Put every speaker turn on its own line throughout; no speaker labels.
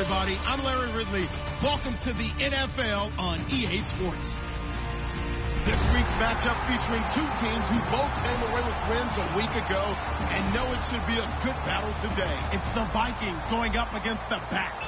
everybody. I'm Larry Ridley. Welcome to the NFL on EA Sports. This week's matchup featuring two teams who both came away with wins a week ago and know it should be a good battle today. It's the Vikings going up against the Pats.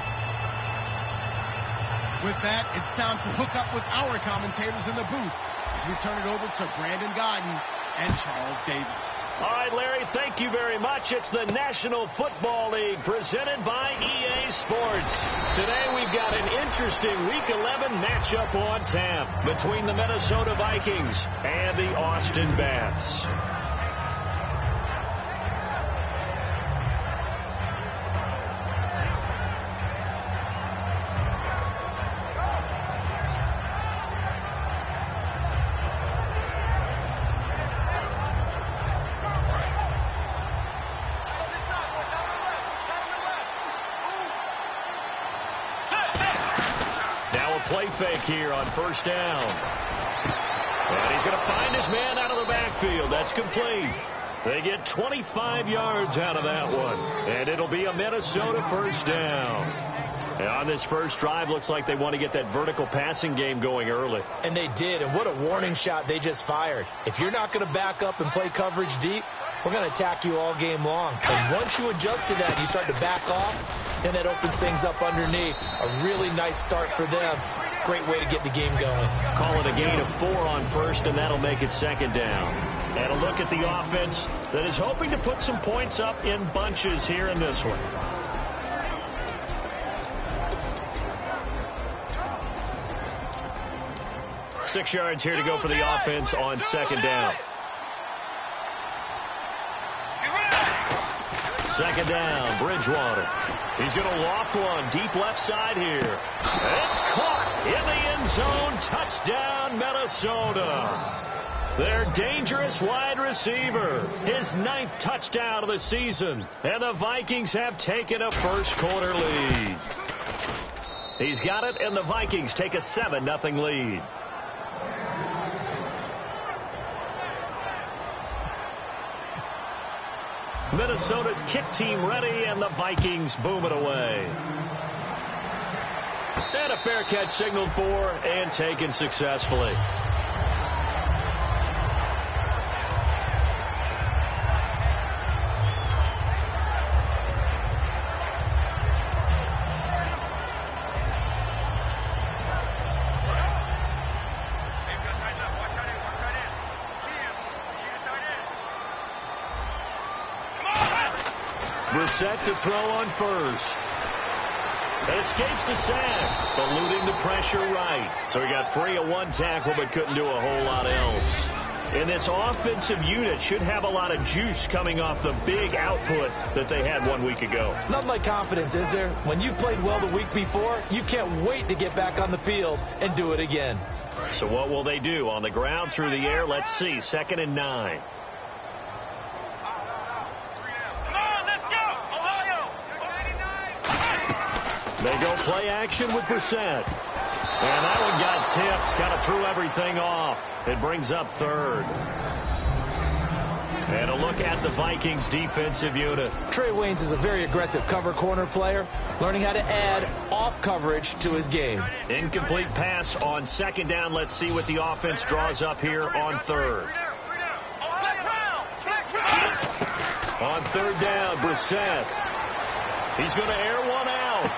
With that, it's time to hook up with our commentators in the booth as we turn it over to Brandon Gaudin and Charles Davis.
All right, Larry, thank you very much. It's the National Football League presented by EA Sports. Today we've got an interesting Week 11 matchup on tap between the Minnesota Vikings and the Austin Bats. Play fake here on first down. And he's going to find his man out of the backfield. That's complete. They get 25 yards out of that one. And it'll be a Minnesota first down. And on this first drive, looks like they want to get that vertical passing game going early.
And they did. And what a warning shot they just fired. If you're not going to back up and play coverage deep, we're going to attack you all game long. And once you adjust to that, you start to back off, then that opens things up underneath. A really nice start for them. Great way to get the game going.
Call it a gain of 4 on first, and that'll make it second down. And a look at the offense that is hoping to put some points up in bunches here in this one. Six yards here to go for the offense on second down. Second down, Bridgewater. He's going to loft one deep left side here. It's caught in the end zone. Touchdown, Minnesota. Their dangerous wide receiver. His 9th touchdown of the season. And the Vikings have taken a first quarter lead. He's got it, and the Vikings take a 7-0 lead. Minnesota's kick team ready, and the Vikings boom it away. And a fair catch signaled for and taken successfully. Set to throw on first. It escapes the sack, eluding the pressure right. So he got free of one tackle but couldn't do a whole lot else. And this offensive unit should have a lot of juice coming off the big output that they had 1 week ago.
Nothing like confidence, is there? When you've played well the week before, you can't wait to get back on the field and do it again.
So what will they do? On the ground, through the air? Let's see. 2nd and 9. They go play action with Brissett. And that one got tipped. Kind of threw everything off. It brings up 3rd. And a look at the Vikings defensive unit.
Trey Waynes is a very aggressive cover corner player, learning how to add off coverage to his game.
Incomplete pass on 2nd down. Let's see what the offense draws up here on 3rd. On 3rd down, Brissett. He's going to air one out.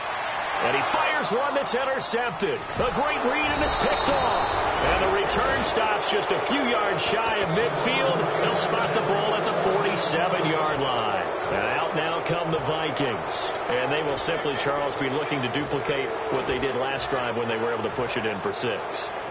And he fires one that's intercepted. A great read, and it's picked off. And the return stops just a few yards shy of midfield. They'll spot the ball at the 47-yard line. And out now come the Vikings. And they will simply, Charles, be looking to duplicate what they did last drive when they were able to push it in for 6.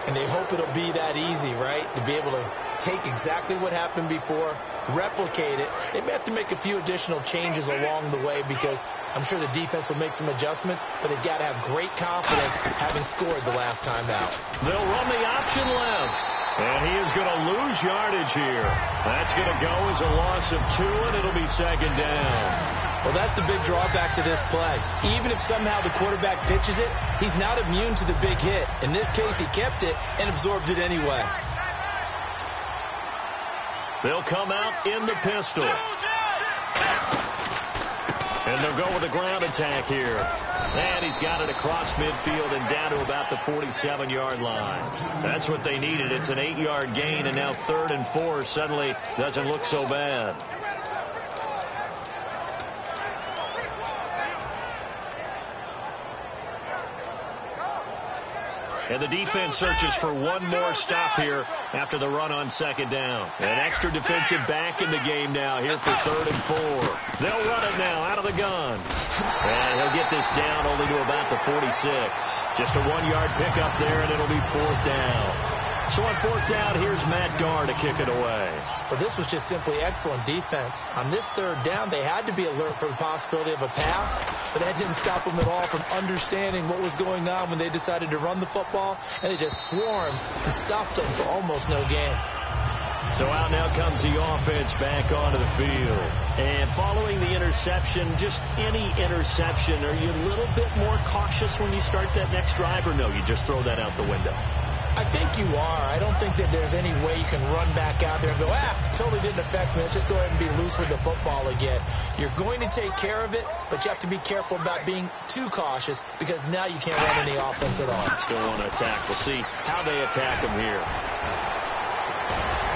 And they hope it'll be that easy, right? To be able to take exactly what happened before, replicate it. They may have to make a few additional changes along the way because I'm sure the defense will make some adjustments, but they've got to have great confidence having scored the last time out.
They'll run the option left. And he is going to lose yardage here. That's going to go as a loss of 2, and it'll be 2nd down.
Well, that's the big drawback to this play. Even if somehow the quarterback pitches it, he's not immune to the big hit. In this case, he kept it and absorbed it anyway. They'll come out in the pistol.
And And they'll go with a ground attack here. And he's got it across midfield and down to about the 47-yard line. That's what they needed. It's an 8-yard gain, and now 3rd and 4 suddenly doesn't look so bad. And the defense searches for one more stop here after the run on 2nd down. An extra defensive back in the game now here for 3rd and 4. They'll run it now out of the gun. And he'll get this down only to about the 46. Just a 1-yard pickup there, and it'll be 4th down. So on 4th down, here's Matt Garr to kick it away.
Well, this was just simply excellent defense. On this 3rd down, they had to be alert for the possibility of a pass, but that didn't stop them at all from understanding what was going on when they decided to run the football, and they just swarmed and stopped them for almost no gain.
So out now comes the offense back onto the field. And following the interception, just any interception, are you a little bit more cautious when you start that next drive, or no, you just throw that out the window?
I think you are. I don't think that there's any way you can run back out there and go, totally didn't affect me. Let's just go ahead and be loose with the football again. You're going to take care of it, but you have to be careful about being too cautious because now you can't run any offense at all.
Still want to attack. We'll see how they attack him here.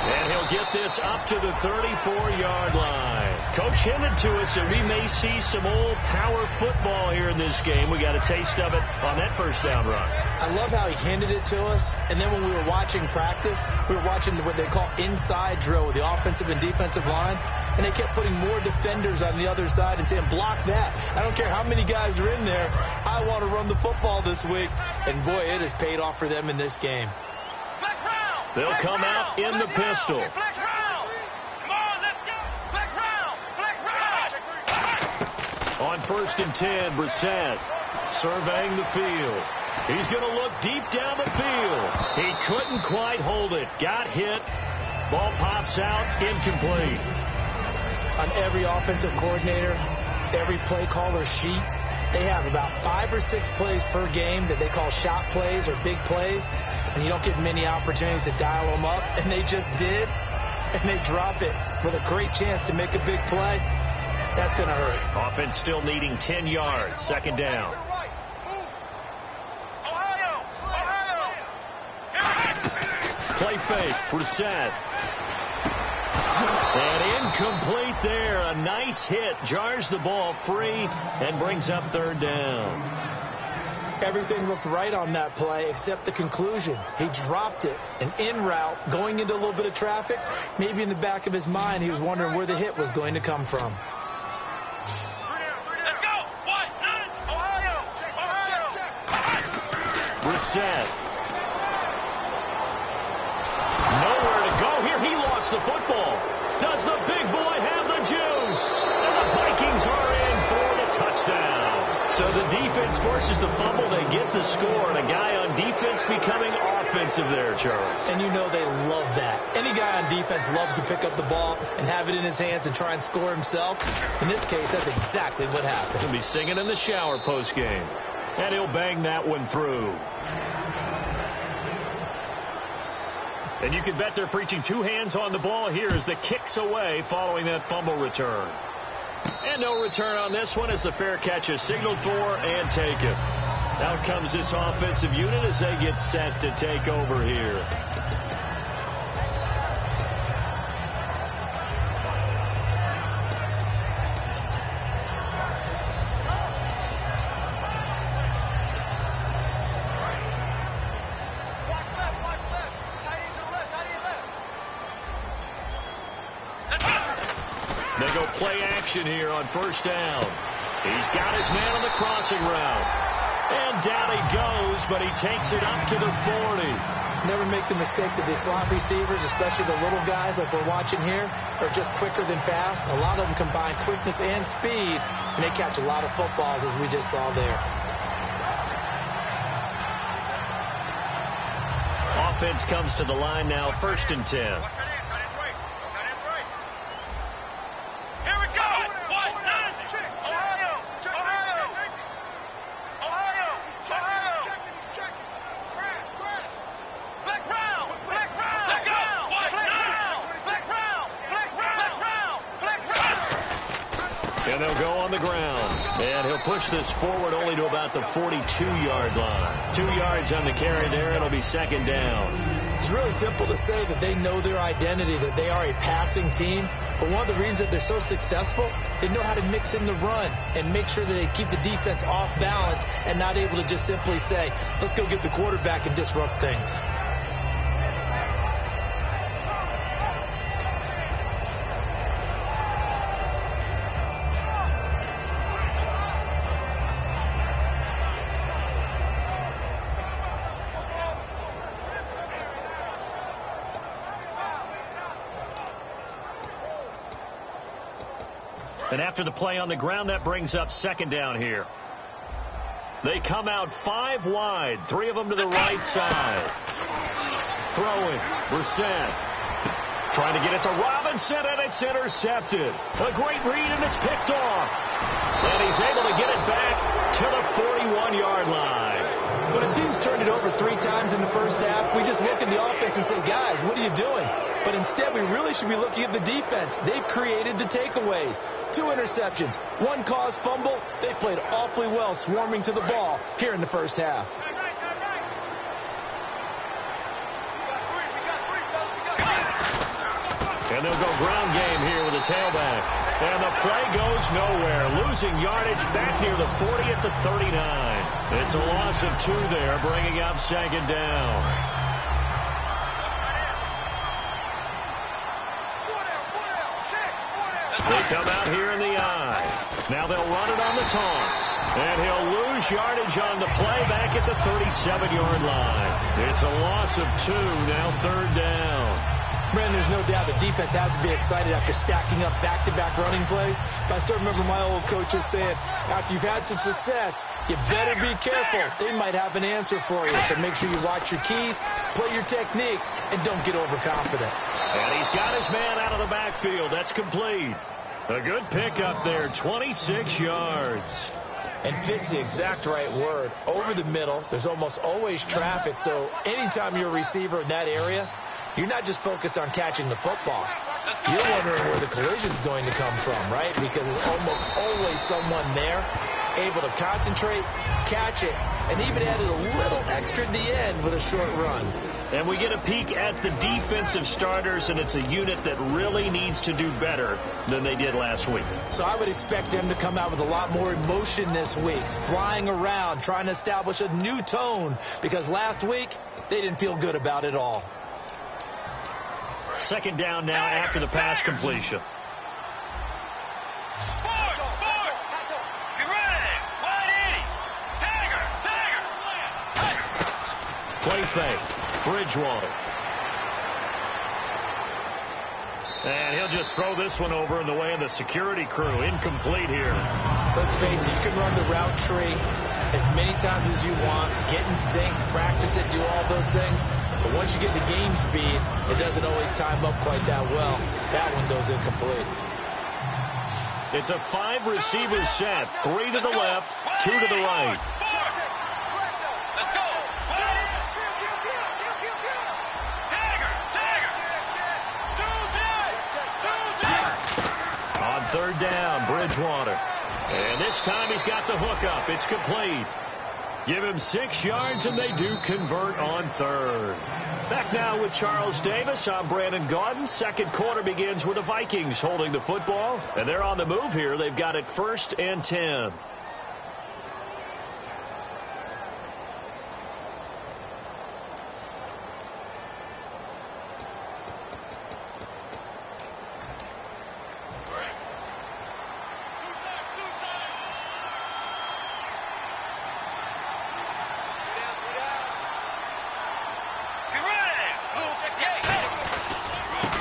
And he'll get this up to the 34-yard line. Coach hinted to us that we may see some old power football here in this game. We got a taste of it on that 1st down run.
I love how he hinted it to us. And then when we were watching practice, we were watching what they call inside drill with the offensive and defensive line. And they kept putting more defenders on the other side and saying, block that. I don't care how many guys are in there. I want to run the football this week. And, boy, it has paid off for them in this game.
They'll come out in the pistol. On 1st and 10, Brissett surveying the field. He's going to look deep down the field. He couldn't quite hold it. Got hit. Ball pops out, incomplete.
On every offensive coordinator, every play caller sheet, they have about 5 or 6 plays per game that they call shot plays or big plays. And you don't get many opportunities to dial them up. And they just did. And they drop it with a great chance to make a big play. That's going to hurt.
Offense still needing 10 yards. 2nd down. Play fake. Brissett. And incomplete there. A nice hit. Jars the ball free and brings up 3rd down.
Everything looked right on that play except the conclusion. He dropped it, an in route, going into a little bit of traffic. Maybe in the back of his mind, he was wondering where the hit was going to come from.
Brissett. Nowhere to go here. He lost the football. Does the big boy have the juice? And the Vikings are in for the touchdown. So the defense forces the fumble. They get the score. And a guy on defense becoming offensive there, Charles.
And you know they love that. Any guy on defense loves to pick up the ball and have it in his hands and try and score himself. In this case, that's exactly what happened.
He'll be singing in the shower post-game. And he'll bang that one through. And you can bet they're preaching 2 hands on the ball here as the kick's away following that fumble return. And no return on this one as the fair catch is signaled for and taken. Out comes this offensive unit as they get set to take over here. They go play action here on 1st down. He's got his man on the crossing route. And down he goes, but he takes it up to the 40.
Never make the mistake that the slot receivers, especially the little guys like we're watching here, are just quicker than fast. A lot of them combine quickness and speed, and they catch a lot of footballs, as we just saw there.
Offense comes to the line now, 1st and 10. And they'll go on the ground. push this forward only to about the 42-yard line. 2 yards on the carry there. It'll be second down.
It's really simple to say that they know their identity, that they are a passing team. But one of the reasons that they're so successful, they know how to mix in the run and make sure that they keep the defense off balance and not able to just simply say, let's go get the quarterback and disrupt things.
And after the play on the ground, that brings up second down here. They come out 5 wide, 3 of them to the right side. Throwing, Brissett. Trying to get it to Robinson, and it's intercepted. A great read, and it's picked off. And he's able to get it back to the 41-yard line.
When a team's turned it over 3 times in the first half, we just look at the offense and say, guys, what are you doing? But instead, we really should be looking at the defense. They've created the takeaways. 2 interceptions, 1 caused fumble. They played awfully well swarming to the ball here in the first half.
And they'll go ground game here with a tailback. And the play goes nowhere. Losing yardage back near the 40 at the 39. It's a loss of 2 there, bringing up second down. They come out here in the I. Now they'll run it on the toss. And he'll lose yardage on the play back at the 37-yard line. It's a loss of 2, now third down.
Brandon, there's no doubt the defense has to be excited after stacking up back-to-back running plays. But I still remember my old coaches saying, after you've had some success, you better be careful. They might have an answer for you. So make sure you watch your keys, play your techniques, and don't get overconfident.
And he's got his man out of the backfield. That's complete. A good pickup there, 26 yards.
And fit's the exact right word. Over the middle, there's almost always traffic. So anytime you're a receiver in that area, you're not just focused on catching the football. You're wondering where the collision's going to come from, right? Because there's almost always someone there able to concentrate, catch it, and even added a little extra at the end with a short run.
And we get a peek at the defensive starters, and it's a unit that really needs to do better than they did last week.
So I would expect them to come out with a lot more emotion this week, flying around, trying to establish a new tone, because last week they didn't feel good about it all.
Second down now after the pass completion. Play fake. Bridgewater. And he'll just throw this one over in the way of the security crew. Incomplete here.
Let's face it, you can run the route tree as many times as you want, get in sync, practice it, do all those things. But once you get to game speed, it doesn't always time up quite that well. That one goes incomplete.
It's a 5-receiver set. 3 to the left, 2 to the right. On third down, Bridgewater. And this time he's got the hook up. It's complete. Give him 6 yards, and they do convert on third. Back now with Charles Davis. I'm Brandon Gaudin. Second quarter begins with the Vikings holding the football. And they're on the move here. They've got it 1st and 10.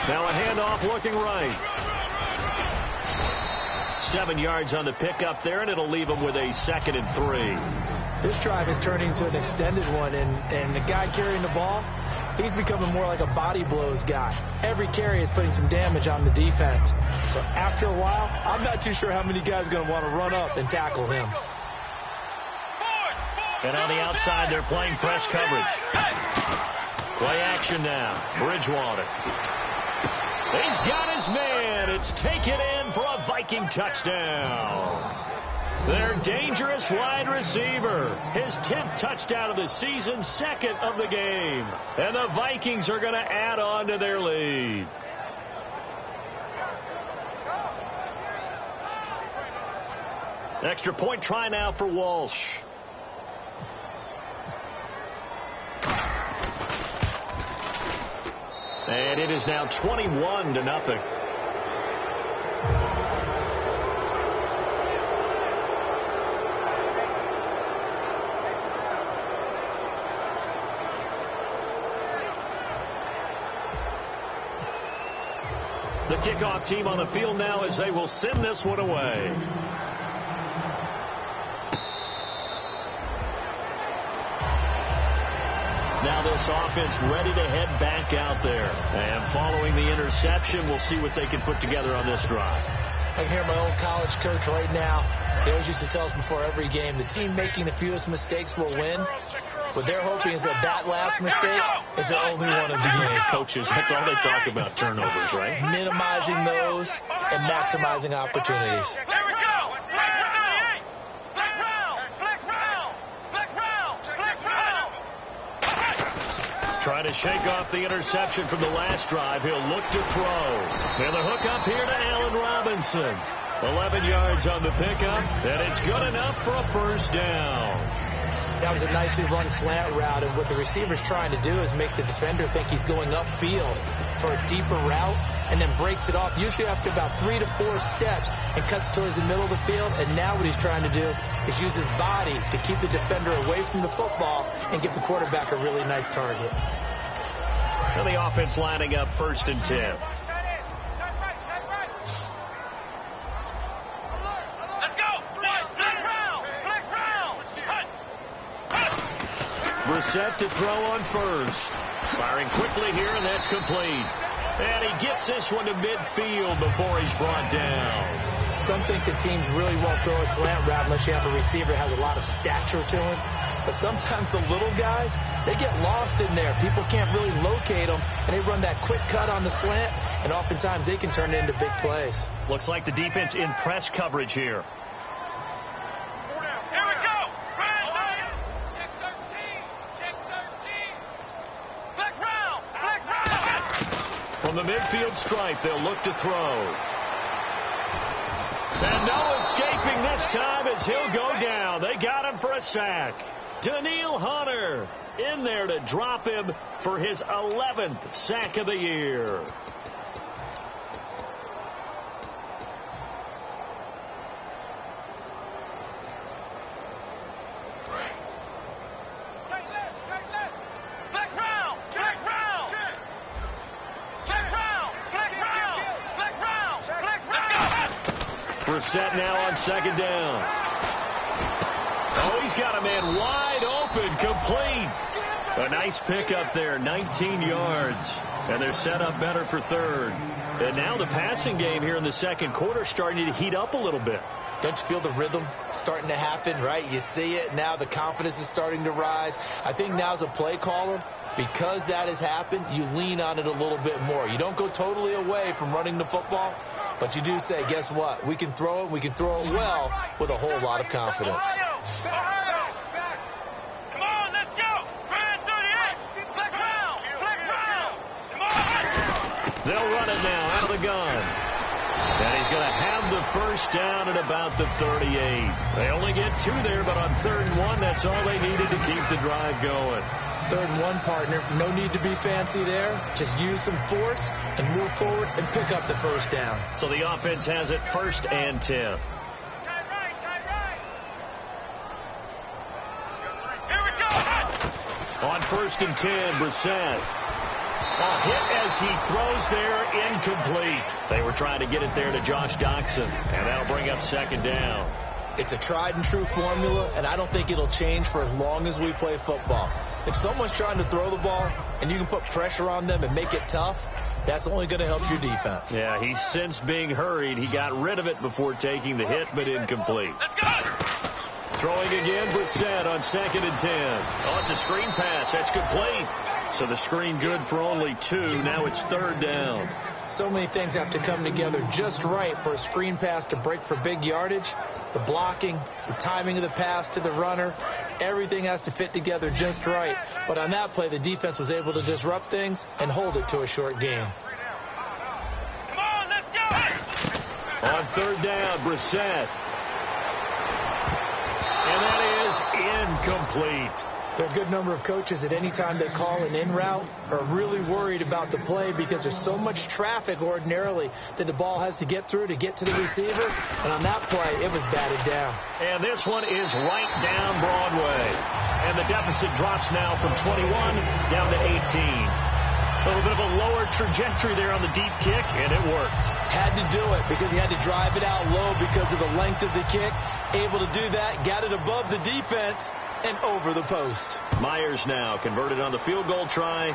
Now a handoff looking right. 7 yards on the pickup there, and it'll leave them with a 2nd and 3.
This drive is turning into an extended one, and the guy carrying the ball, he's becoming more like a body blows guy. Every carry is putting some damage on the defense. So after a while, I'm not too sure how many guys are going to want to run up and tackle him.
And on the outside, they're playing press coverage. Play action now. Bridgewater. He's got his man. It's taken in for a Viking touchdown. Their dangerous wide receiver. His 10th touchdown of the season, 2nd of the game. And the Vikings are going to add on to their lead. Extra point try now for Walsh. And it is now 21-0. The kickoff team on the field now as they will send this one away. Now this offense ready to head back out there. And following the interception, we'll see what they can put together on this drive.
I can hear my old college coach right now. They always used to tell us before every game, the team making the fewest mistakes will win. What they're hoping is that last mistake is the only one of the game.
Coaches, that's all they talk about, turnovers, right?
Minimizing those and maximizing opportunities.
Trying to shake off the interception from the last drive. He'll look to throw. And the hook up here to Allen Robinson. 11 yards on the pickup, and it's good enough for a first down.
That was a nicely run slant route, and what the receiver's trying to do is make the defender think he's going upfield for a deeper route, and then breaks it off, usually after about 3 to 4 steps, and cuts towards the middle of the field. And now what he's trying to do is use his body to keep the defender away from the football and give the quarterback a really nice target.
And the offense lining up 1st and 10. Brissett to throw on first. Firing quickly here, and that's complete. And he gets this one to midfield before he's brought down.
Some think the teams really won't throw a slant route unless you have a receiver that has a lot of stature to him. But sometimes the little guys, they get lost in there. People can't really locate them, and they run that quick cut on the slant, and oftentimes they can turn it into big plays.
Looks like the defense in press coverage here. From the midfield stripe, they'll look to throw. And no escaping this time as he'll go down. They got him for a sack. Danielle Hunter in there to drop him for his 11th sack of the year. Brissett now on 2nd down. Oh, he's got a man wide open, complete. A nice pickup there, 19 yards. And they're set up better for 3rd. And now the passing game here in the 2nd quarter starting to heat up a little bit.
Don't you feel the rhythm starting to happen, right? You see it now. The confidence is starting to rise. I think now as a play caller, because that has happened, you lean on it a little bit more. You don't go totally away from running the football, but you do say, guess what? We can throw it. We can throw it well with a whole lot of confidence.
Come on, let's go. 38. Flex round. Come on.
They'll run it now out of the gun. And he's going to have the first down at about the 38. They only get 2 there, but on 3rd and 1, that's all they needed to keep the drive going.
3rd and 1, partner. No need to be fancy there. Just use some force and move forward and pick up the first down.
So the offense has it 1st and 10.
Here we go.
On 1st and 10, Brissett. A hit as he throws there, incomplete. They were trying to get it there to Josh Doctson, and that'll bring up 2nd down.
It's a tried and true formula, and I don't think it'll change for as long as we play football. If someone's trying to throw the ball and you can put pressure on them and make it tough, that's only going to help your defense.
Yeah, he's since being hurried. He got rid of it before taking the hit, but incomplete.
Let's go.
Throwing again, Brissett on 2nd and 10. Oh, it's a screen pass. That's complete. So the screen good for only 2. Now it's 3rd down.
So many things have to come together just right for a screen pass to break for big yardage. the blocking, the timing of the pass to the runner, everything has to fit together just right. But on that play, the defense was able to disrupt things and hold it to a short game.
Come on, let's go.
On third down, Brissett. And that is incomplete.
There are a good number of coaches at any time they call an in route are really worried about the play because there's so much traffic ordinarily that the ball has to get through to get to the receiver. And on that play, it was batted down.
And this one is right down Broadway. And the deficit drops now from 21 down to 18. A little bit of a lower trajectory there on the deep kick, and it worked.
Had to do it because he had to drive it out low because of the length of the kick. Able to do that, got it above the defense and over the post.
Myers now converted on the field goal try.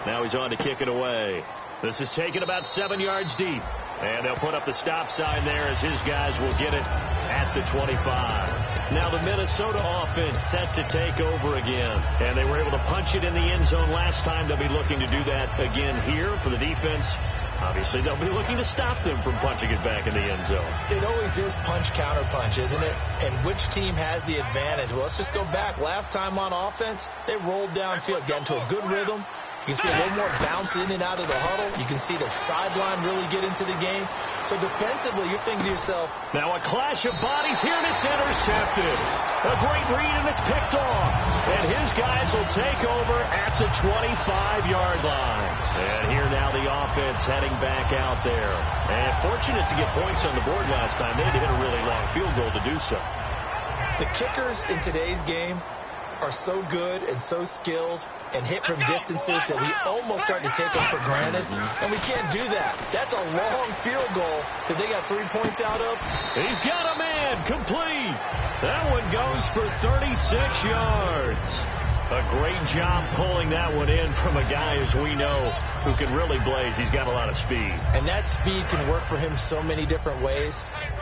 Now he's on to kick it away. This is taken about 7 yards deep. And they'll put up the stop sign there as his guys will get it at the 25. Now the Minnesota offense set to take over again. And they were able to punch it in the end zone last time. They'll be looking to do that again here for the defense. Obviously, they'll be looking to stop them from punching it back in the end zone.
It always is punch-counter-punch, isn't it? And which team has the advantage? Well, let's just go back. Last time on offense, they rolled downfield, got into a good rhythm. You can see a little more bounce in and out of the huddle. You can see the sideline really get into the game. So defensively, you're thinking to yourself,
now a clash of bodies here, and it's intercepted. A great read, and it's picked off. And his guys will take over at the 25-yard line. And here now the offense heading back out there. And fortunate to get points on the board last time. They had to hit a really long field goal to do so.
The kickers in today's game are so good and so skilled and hit from distances that we almost start to take them for granted, and we can't do that. That's a long field goal that they got 3 points out of.
He's got a man complete. That one goes for 36 yards. A great job pulling that one in from a guy, as we know, who can really blaze. He's got a lot of speed.
And that speed can work for him so many different ways.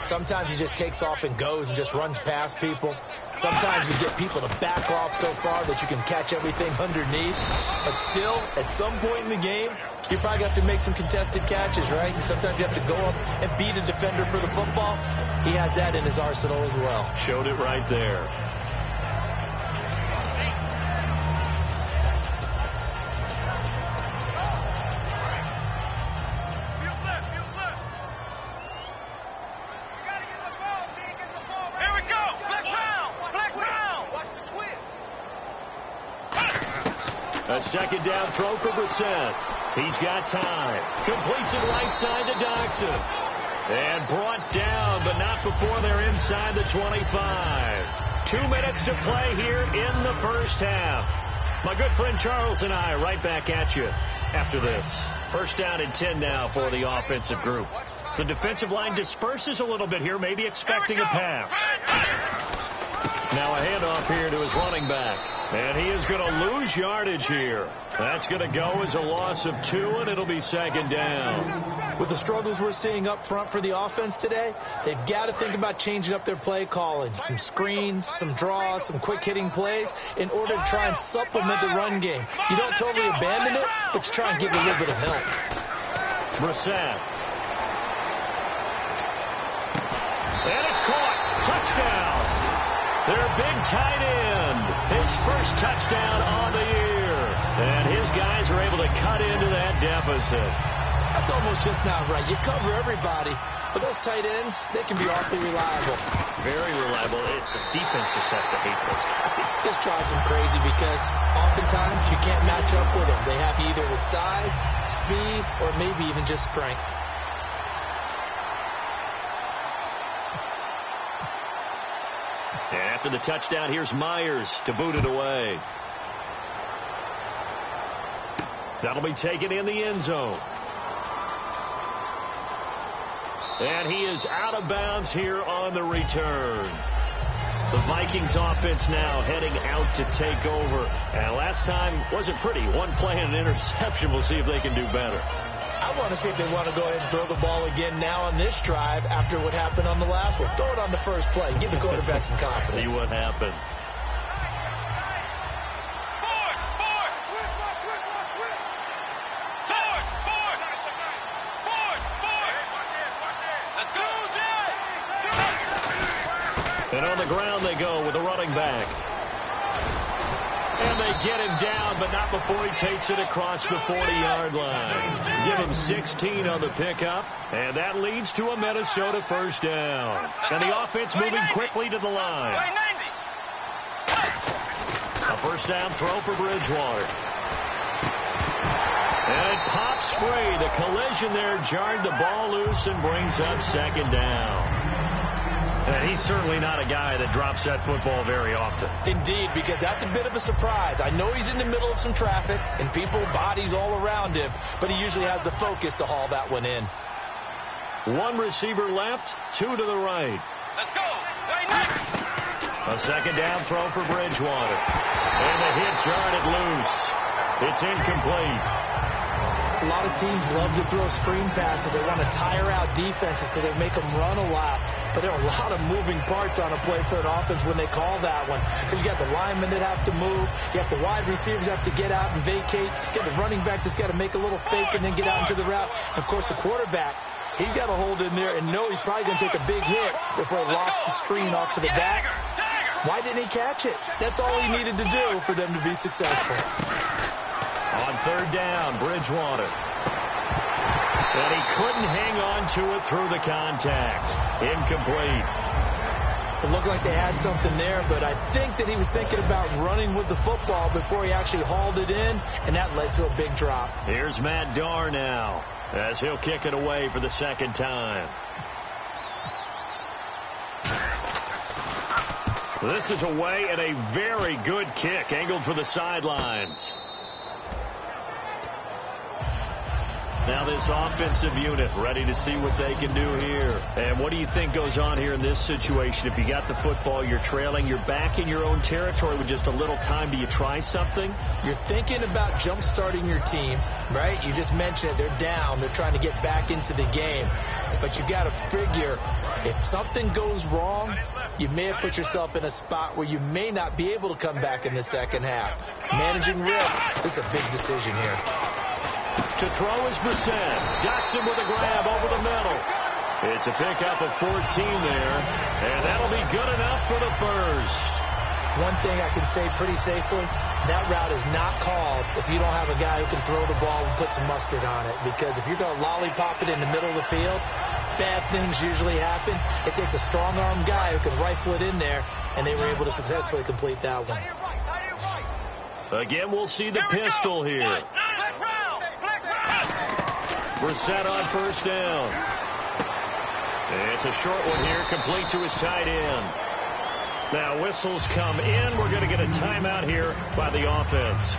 Sometimes he just takes off and goes and just runs past people. Sometimes you get people to back off so far that you can catch everything underneath. But still, at some point in the game, you probably have to make some contested catches, right? And sometimes you have to go up and beat a defender for the football. He has that in his arsenal as well.
Showed it right there. A second down throw for Brissett. He's got time. Completes it right side to Doxson. And brought down, but not before they're inside the 25. 2 minutes to play here in the first half. My good friend Charles and I right back at you after this. First down and 10 now for the offensive group. The defensive line disperses a little bit here, maybe expecting a pass. Now a handoff here to his running back. And he is going to lose yardage here. That's going to go as a loss of 2, and it'll be second down.
With the struggles we're seeing up front for the offense today, they've got to think about changing up their play calling. Some screens, some draws, some quick-hitting plays in order to try and supplement the run game. You don't totally abandon it, but you try and give it a little bit of help.
Brissett. And it's caught. Touchdown. Their big tight end. His first touchdown on the year. And his guys are able to cut into that deficit.
That's almost just not right. You cover everybody, but those tight ends, they can be awfully reliable.
Very reliable. The defense just has to hate those guys.
It just drives them crazy because oftentimes you can't match up with them. They have either with size, speed, or maybe even just strength.
And after the touchdown, here's Myers to boot it away. That'll be taken in the end zone. And he is out of bounds here on the return. The Vikings offense now heading out to take over. And last time wasn't pretty. One play and an interception. We'll see if they can do better.
I want to see if they want to go ahead and throw the ball again now on this drive after what happened on the last one. Throw it on the first play. Give the quarterback some confidence.
See what happens. him back. And they get him down, but not before he takes it across the 40-yard line. Give him 16 on the pickup, and that leads to a Minnesota first down. And the offense moving quickly to the line. A first down throw for Bridgewater. And it pops free. The collision there jarred the ball loose and brings up second down. And he's certainly not a guy that drops that football very often.
Indeed, because that's a bit of a surprise. I know he's in the middle of some traffic and people, bodies all around him, but he usually has the focus to haul that one in.
One receiver left, two to the right.
Let's go.
A second down throw for Bridgewater. And the hit jarred it loose. It's incomplete.
A lot of teams love to throw screen passes. They want to tire out defenses because they make them run a lot. But there are a lot of moving parts on a play for an offense when they call that one. Because you got the linemen that have to move. You have the wide receivers that have to get out and vacate. You got the running back that's got to make a little fake and then get out into the route. And of course, the quarterback, he's got to hold in there and know he's probably going to take a big hit before he locks the screen off to the back. Why didn't he catch it? That's all he needed to do for them to be successful.
On third down, Bridgewater. And he couldn't hang on to it through the contact. Incomplete.
It looked like they had something there, but I think that he was thinking about running with the football before he actually hauled it in, and that led to a big drop.
Here's Matt Darr now, as he'll kick it away for the second time. This is away and a very good kick, angled for the sidelines. Now this offensive unit ready to see what they can do here. And what do you think goes on here in this situation? If you got the football, you're trailing, you're back in your own territory with just a little time. Do you try something?
You're thinking about jump-starting your team, right? You just mentioned it. They're down. They're trying to get back into the game. But you got to figure if something goes wrong, you may have put yourself in a spot where you may not be able to come back in the second half. Managing risk, this is a big decision here.
To throw is Brissett. Docks him with a grab over the middle. It's a pickup of 14 there, and that'll be good enough for the first.
One thing I can say pretty safely, that route is not called if you don't have a guy who can throw the ball and put some mustard on it. Because if you're going to lollipop it in the middle of the field, bad things usually happen. It takes a strong-arm guy who can rifle it in there, and they were able to successfully complete that one.
Again, we'll see the pistol here. Brissett on first down. It's a short one here, complete to his tight end. Now whistles come in. We're going to get a timeout here by the offense.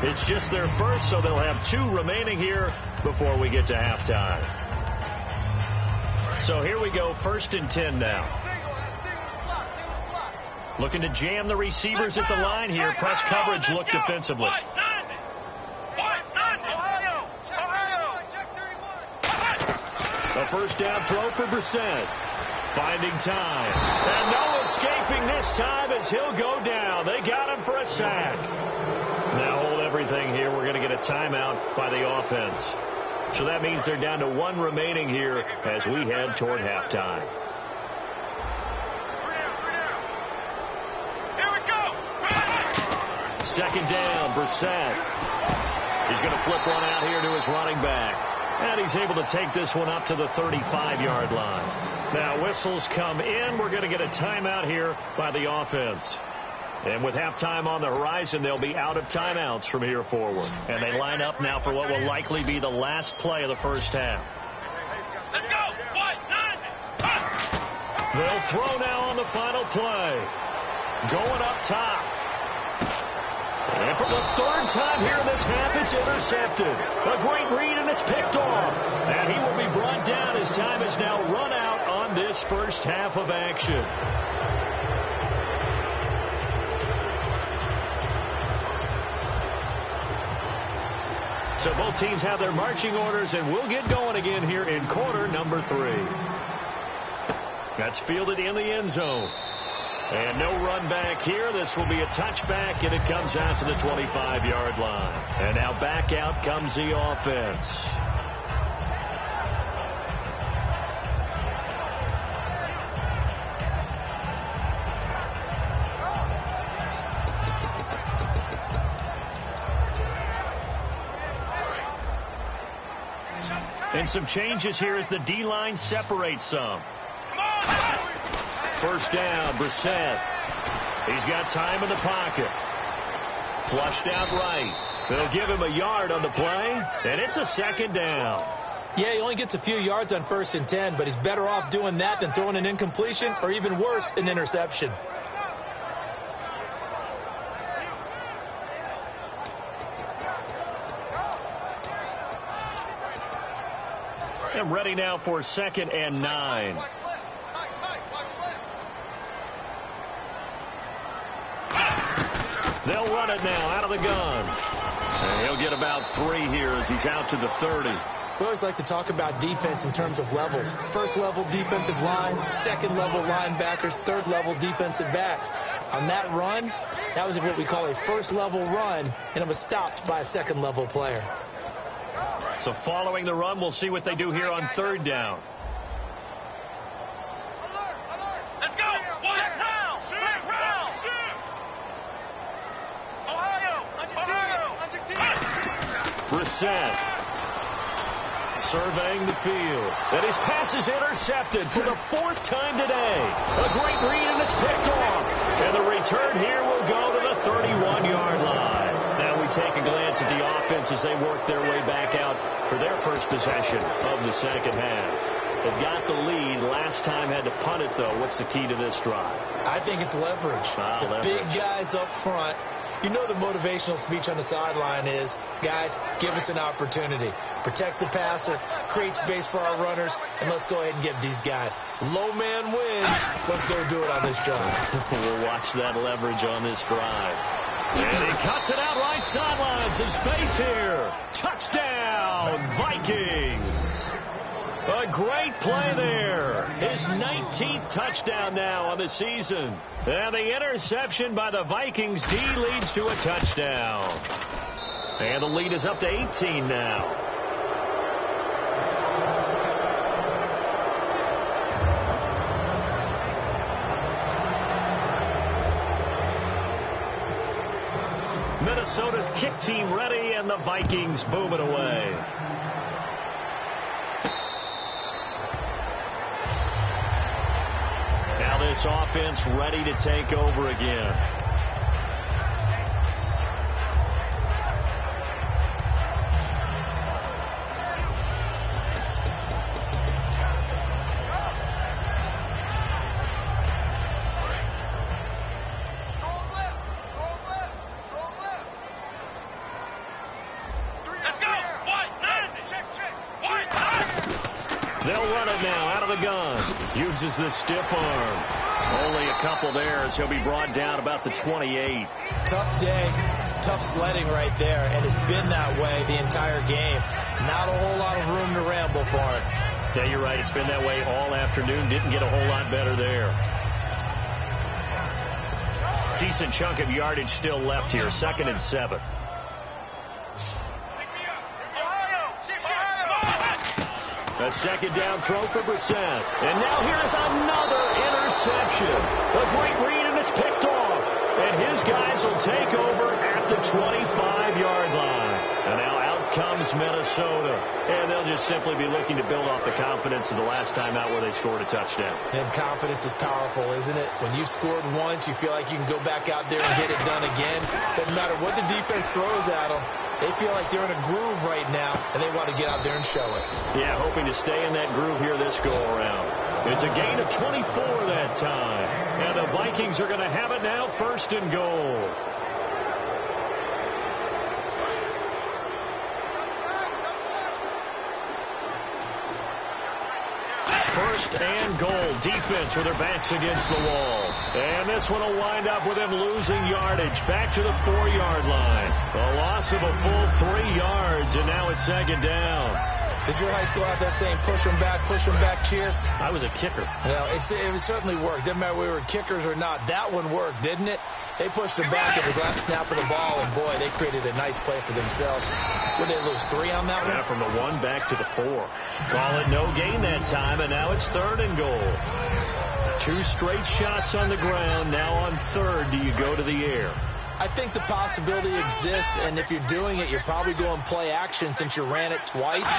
It's just their first, so they'll have 2 remaining here before we get to halftime. So here we go, 1st and 10 now. Looking to jam the receivers at the line here. Press coverage look defensively. A first down throw for Brissett. Finding time. And no escaping this time as he'll go down. They got him for a sack. Now hold everything here. We're going to get a timeout by the offense. So that means they're down to 1 remaining here as we head toward halftime.
Here we go.
Second down, Brissett. He's going to flip one out here to his running back. And he's able to take this one up to the 35-yard line. Now whistles come in. We're going to get a timeout here by the offense. And with halftime on the horizon, they'll be out of timeouts from here forward. And they line up now for what will likely be the last play of the first half.
Let's go. 1, 9, 1.
They'll throw now on the final play. Going up top. And for the 3rd time here in this half, it's intercepted. A great read, and it's picked off. And he will be brought down as time is now run out on this first half of action. So both teams have their marching orders, and we'll get going again here in quarter number 3. That's fielded in the end zone. And no run back here. This will be a touchback, and it comes out to the 25-yard line. And now back out comes the offense. And some changes here as the D-line separates some. First down, Brissett. He's got time in the pocket. Flushed out right. They'll give him a yard on the play, and it's a second down.
Yeah, he only gets a few yards on 1st and 10, but he's better off doing that than throwing an incompletion or even worse, an interception.
And ready now for 2nd and 9. They'll run it now out of the gun. And he'll get about 3 here as he's out to the 30.
We always like to talk about defense in terms of levels. First level defensive line, second level linebackers, third level defensive backs. On that run, that was what we call a first level run, and it was stopped by a second level player.
So following the run, we'll see what they do here on 3rd down.
Let's go! Round! Ohio!
Brissett surveying the field. And his pass is intercepted for the 4th time today. A great read, and it's picked off. And the return here will go to the 31-yard line. Now we take a glance at the offense as they work their way back out for their first possession of the second half. They've got the lead. Last time had to punt it, though. What's the key to this drive?
I think it's leverage. The big guys up front. You know the motivational speech on the sideline is, guys, give us an opportunity. Protect the passer, create space for our runners, and let's go ahead and get these guys. Low man wins. Let's go do it on this drive.
We'll watch that leverage on this drive. And he cuts it out right sideline. Some space here. Touchdown, Vikings. A great play there. His 19th touchdown now on the season. And the interception by the Vikings D leads to a touchdown. And the lead is up to 18 now. Minnesota's kick team ready, and the Vikings boom it away. Now this offense ready to take over again. They'll run it now out of the gun. Uses the stiff arm. Only a couple there as he'll be brought down about the 28.
Tough day, tough sledding right there, and it's been that way the entire game. Not a whole lot of room to ramble for him.
Yeah, you're right. It's been that way all afternoon. Didn't get a whole lot better there. Decent chunk of yardage still left here. 2nd and 7. A second down throw for Brissett. And now here's another interception. A great read, and it's picked off. And his guys will take over at the 25-yard line. And now out comes Minnesota. And they'll just simply be looking to build off the confidence of the last time out where they scored a touchdown.
And confidence is powerful, isn't it? When you've scored once, you feel like you can go back out there and get it done again. Doesn't matter what the defense throws at them. They feel like they're in a groove right now, and they want to get out there and show it.
Yeah, hoping to stay in that groove here this go-around. It's a gain of 24 that time. And the Vikings are going to have it now, 1st and goal. First and goal. Defense with their backs against the wall. And this one will wind up with them losing yardage. Back to the 4-yard line. A loss of a full 3 yards, and now it's 2nd down.
Did your high school have that same push them back cheer?
I was a kicker.
Well, it certainly worked. Didn't matter if we were kickers or not. That one worked, didn't it? They pushed them back at the last snap of the ball, and boy, they created a nice play for themselves. Would they lose 3 on that one?
Yeah, from the 1 back to the 4. Call it no gain that time, and now it's 3rd and goal. 2 straight shots on the ground. Now on 3rd, do you go to the air?
I think the possibility exists, and if you're doing it, you're probably going play action since you ran it twice.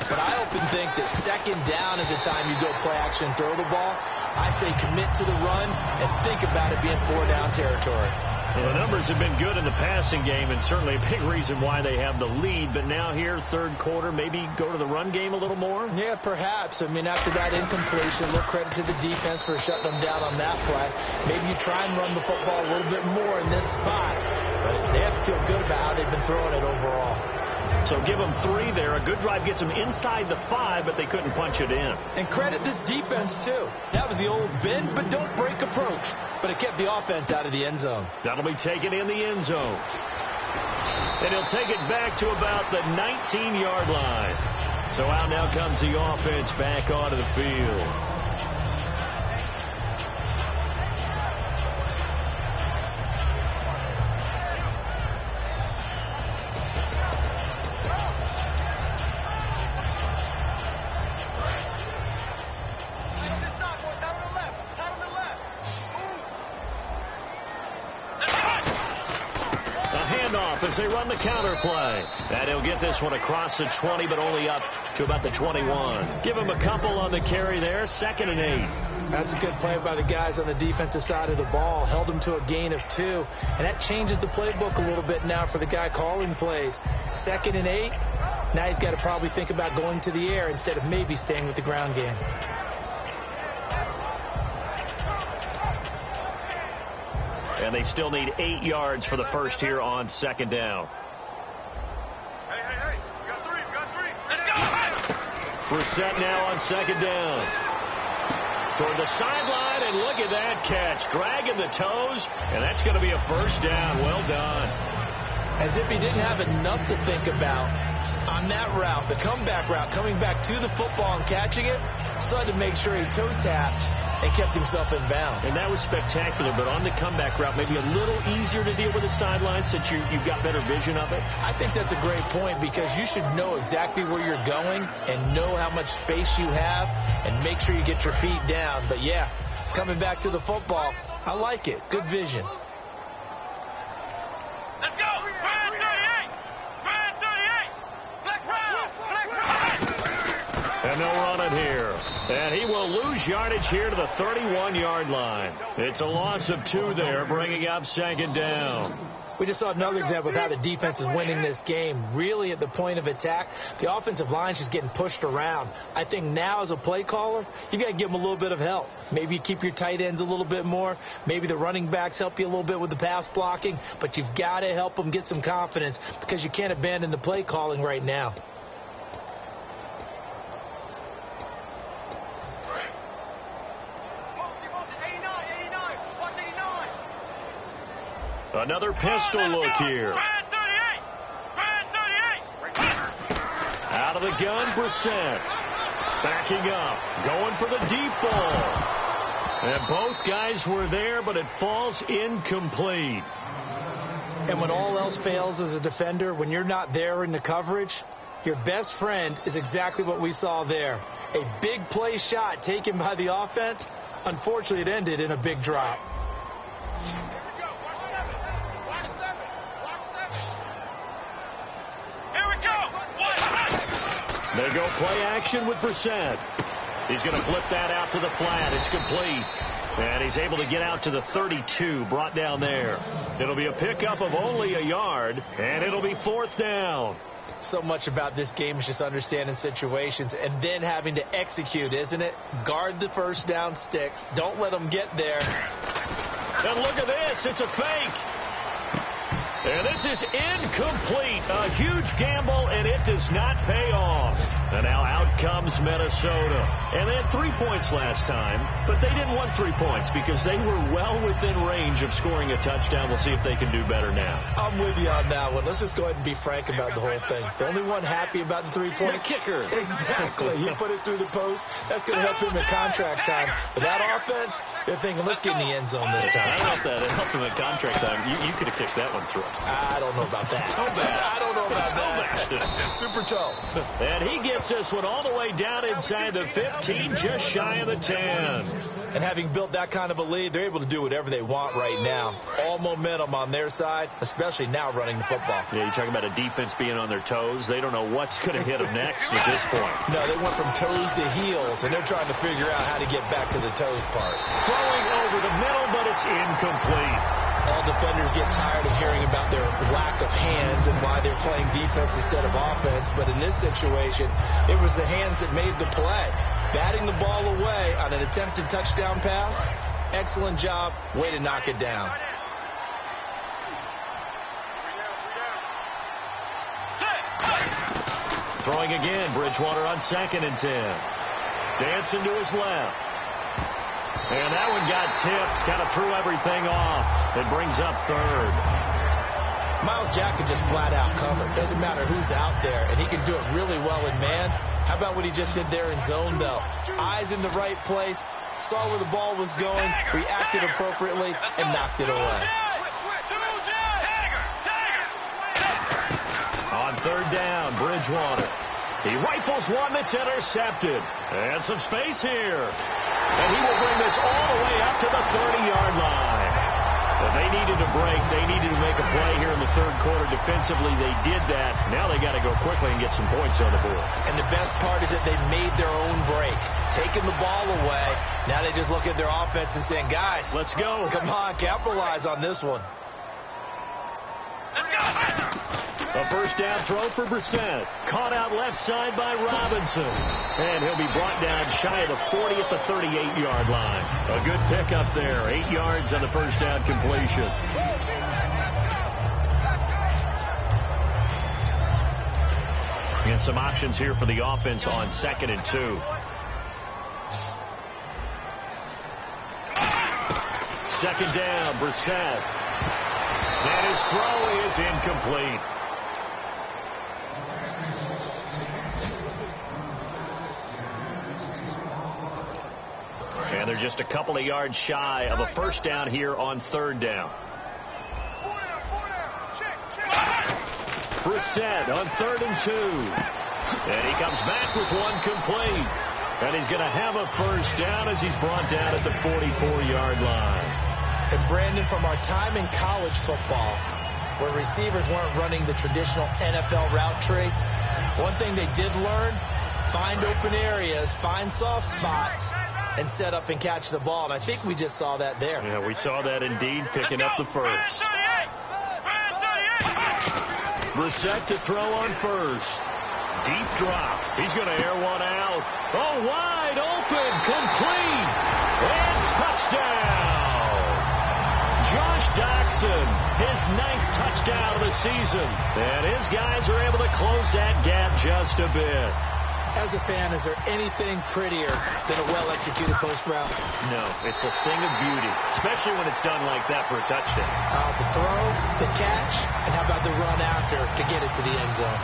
But I often think that second down is the time you go play action and throw the ball. I say commit to the run and think about it being 4-down territory.
Well, the numbers have been good in the passing game, and certainly a big reason why they have the lead. But now here, third quarter, maybe go to the run game a little more?
Yeah, perhaps. I mean, after that incompletion, a little credit to the defense for shutting them down on that play. Maybe you try and run the football a little bit more in this spot. But they have to feel good about how they've been throwing it overall.
So give them 3 there. A good drive gets them inside the 5, but they couldn't punch it in.
And credit this defense, too. That was the old bend but don't break approach. But it kept the offense out of the end zone.
That'll be taken in the end zone. And he'll take it back to about the 19-yard line. So out now comes the offense back onto the field. As they run the counter play. And he'll get this one across the 20, but only up to about the 21. Give him a couple on the carry there. 2nd and 8.
That's a good play by the guys on the defensive side of the ball. Held him to a gain of 2. And that changes the playbook a little bit now for the guy calling plays. 2nd and 8. Now he's got to probably think about going to the air instead of maybe staying with the ground game.
And they still need 8 yards for the first here on 2nd down.
Hey, we got 3. Let's go!
Brissett now on 2nd down. Toward the sideline, and look at that catch. Dragging the toes, and that's going to be a first down. Well done.
As if he didn't have enough to think about on that route, the comeback route, coming back to the football and catching it, decided to make sure he toe-tapped and kept himself in bounds.
And that was spectacular, but on the comeback route, maybe a little easier to deal with the sideline since you've got better vision of it?
I think that's a great point because you should know exactly where you're going and know how much space you have and make sure you get your feet down. But, yeah, coming back to the football, I like it. Good vision.
Let's go! Brand 38! Brand 38! Flex round!
And they'll run it here. And he will lose yardage here to the 31-yard line. It's a loss of 2 there, bringing up 2nd down.
We just saw another example of how the defense is winning this game. Really at the point of attack, the offensive line's just getting pushed around. I think now as a play caller, you've got to give them a little bit of help. Maybe you keep your tight ends a little bit more. Maybe the running backs help you a little bit with the pass blocking. But you've got to help them get some confidence because you can't abandon the play calling right now.
Another pistol look here.
Brand 38! Brand 38!
Out of the gun, Brissett. Backing up. Going for the deep ball. And both guys were there, but it falls incomplete.
And when all else fails as a defender, when you're not there in the coverage, your best friend is exactly what we saw there. A big play shot taken by the offense. Unfortunately, it ended in a big drop.
They go play action with Brissett. He's going to flip that out to the flat. It's complete. And he's able to get out to the 32, brought down there. It'll be a pickup of only a yard, and it'll be 4th down.
So much about this game is just understanding situations and then having to execute, isn't it? Guard the first down sticks. Don't let them get there.
And look at this. It's a fake. And this is incomplete. A huge gamble, and it does not pay off. And now out comes Minnesota. And they had 3 points last time, but they didn't want 3 points because they were well within range of scoring a touchdown. We'll see if they can do better now.
I'm with you on that one. Let's just go ahead and be frank about the whole thing. The only one happy about the 3-point
kicker.
Exactly. He put it through the post. That's going to help him at contract time. But that offense, they're thinking, let's get in the end zone this time.
I don't know if that helped him at contract time. You could have kicked that one through.
I don't know about that.
Toe bash.
I don't know about
Toe bashed it.
that. Super toe.
And he gets gets this one all the way down inside the 15, just shy of the 10.
And having built that kind of a lead, they're able to do whatever they want right now. All momentum on their side, especially now running the football.
Yeah, you're talking about a defense being on their toes. They don't know what's going to hit them next at this point.
No, they went from toes to heels, and they're trying to figure out how to get back to the toes part.
Throwing over the middle, but it's incomplete.
All defenders get tired of hearing about their lack of hands and why they're playing defense instead of offense. But in this situation, it was the hands that made the play. Batting the ball away on an attempted touchdown pass. Excellent job. Way to knock it down.
Throwing again. Bridgewater on 2nd and 10. Dancing to his left. And that one got tipped. Kind of threw everything off. It brings up 3rd.
Myles Jack can just flat out cover. Doesn't matter who's out there. And he can do it really well in man. How about what he just did there in zone, though? Eyes in the right place. Saw where the ball was going. Reacted appropriately and knocked it away.
On 3rd down, Bridgewater. He rifles one that's intercepted. And some space here. And he will bring this all the way up to the 30-yard line. But they needed a break. They needed to make a play here in the 3rd quarter. Defensively, they did that. Now they got to go quickly and get some points on the board.
And the best part is that they made their own break. Taking the ball away. Now they just look at their offense and saying, guys,
let's go.
Come on, capitalize on this one.
A 1st down throw for Brissett. Caught out left side by Robinson. And he'll be brought down shy of the 40 at the 38-yard line. A good pickup there. 8 yards on the 1st down completion. And some options here for the offense on 2nd and 2. Second down, Brissett. And his throw is incomplete. And they're just a couple of yards shy of a 1st down here on 3rd down. Brissett on 3rd and 2. And he comes back with one complete. And he's going to have a 1st down as he's brought down at the 44-yard line.
And Brandon, from our time in college football, where receivers weren't running the traditional NFL route tree, one thing they did learn, find open areas, find soft spots, and set up and catch the ball. And I think we just saw that there.
Yeah, we saw that indeed, picking up the 1st. Brissett to throw on 1st. Deep drop. He's going to air one out. Oh, wide open, complete, and touchdown. Josh Doctson, his 9th touchdown of the season. And his guys are able to close that gap just a bit.
As a fan, is there anything prettier than a well-executed post route?
No, it's a thing of beauty, especially when it's done like that for a touchdown.
The throw, the catch, and how about the run after to get it to the end zone?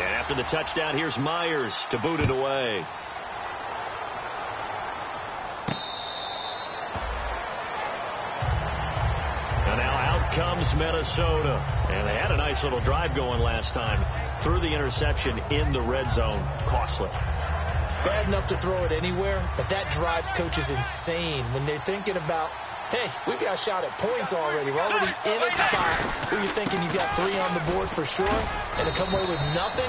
And after the touchdown, here's Myers to boot it away. Comes Minnesota. And they had a nice little drive going last time. Threw the interception in the red zone. Costly.
Bad enough to throw it anywhere, but that drives coaches insane when they're thinking about, hey, we've got a shot at points already. We're already in a spot where you're thinking you've got 3 on the board for sure, and to come away with nothing,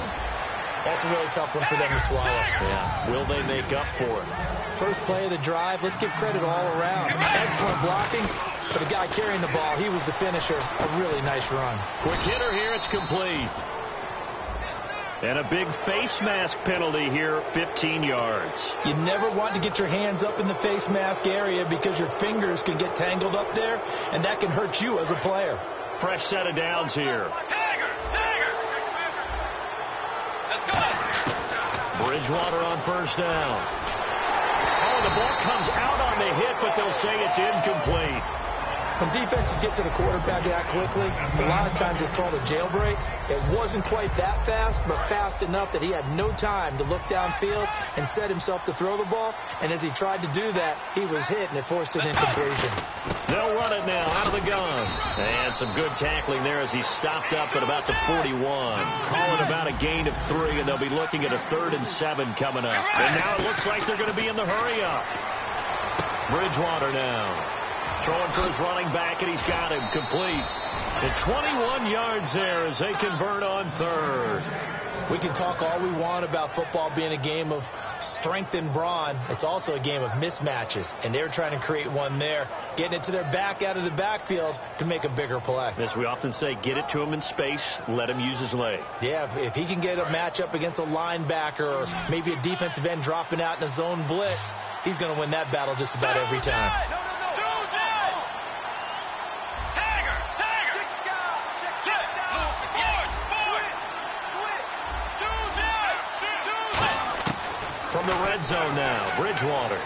that's a really tough one for them to swallow.
Yeah. Will they make up for it?
First play of the drive, let's give credit all around. Excellent blocking. But the guy carrying the ball, he was the finisher. A really nice run.
Quick hitter here. It's complete. And a big face mask penalty here, 15 yards.
You never want to get your hands up in the face mask area because your fingers can get tangled up there, and that can hurt you as a player.
Fresh set of downs here. Bridgewater on 1st down. Oh, the ball comes out on the hit, but they'll say it's incomplete.
When defenses get to the quarterback that quickly, a lot of times it's called a jailbreak. It wasn't quite that fast, but fast enough that he had no time to look downfield and set himself to throw the ball. And as he tried to do that, he was hit, and it forced an incompletion.
They'll run it now out of the gun. And some good tackling there as he stopped up at about the 41. Calling about a gain of 3, and they'll be looking at a 3rd and 7 coming up. And now it looks like they're going to be in the hurry-up. Bridgewater now. Throwing for his running back, and he's got him complete. And 21 yards there as they convert on 3rd.
We can talk all we want about football being a game of strength and brawn. It's also a game of mismatches, and they're trying to create one there, getting it to their back out of the backfield to make a bigger play.
As we often say, get it to him in space, let him use his leg.
Yeah, if he can get a matchup against a linebacker or maybe a defensive end dropping out in a zone blitz, he's going to win that battle just about every time.
From the red zone now, Bridgewater.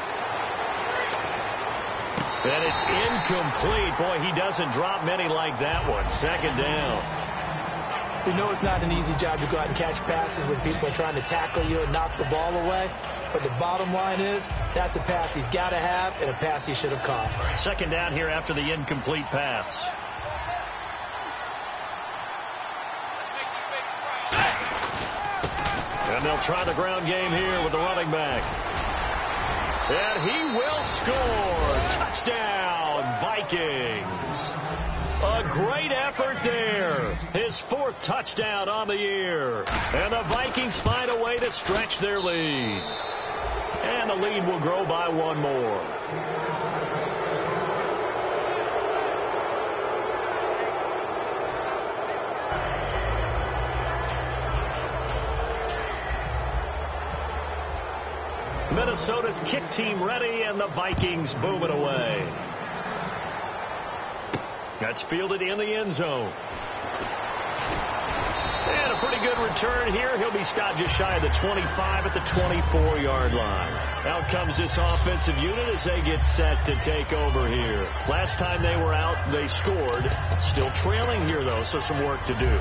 And it's incomplete. Boy, he doesn't drop many like that one. 2nd down.
You know it's not an easy job to go out and catch passes when people are trying to tackle you and knock the ball away. But the bottom line is that's a pass he's got to have and a pass he should have caught.
2nd down here after the incomplete pass. And they'll try the ground game here with the running back. And he will score. Touchdown, Vikings. A great effort there. His 4th touchdown on the year. And the Vikings find a way to stretch their lead. And the lead will grow by 1 more. Minnesota's kick team ready, and the Vikings boom it away. That's fielded in the end zone. And a pretty good return here. He'll be stopped just shy of the 25 at the 24-yard line. Out comes this offensive unit as they get set to take over here. Last time they were out, they scored. Still trailing here, though, so some work to do.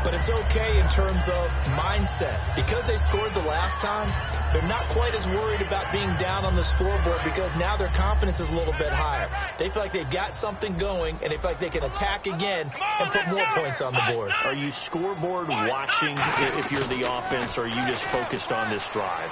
But it's okay in terms of mindset. Because they scored the last time, they're not quite as worried about being down on the scoreboard because now their confidence is a little bit higher. They feel like they've got something going, and they feel like they can attack again and put more points on the board.
Are you scoreboard watching if you're the offense, or are you just focused on this drive?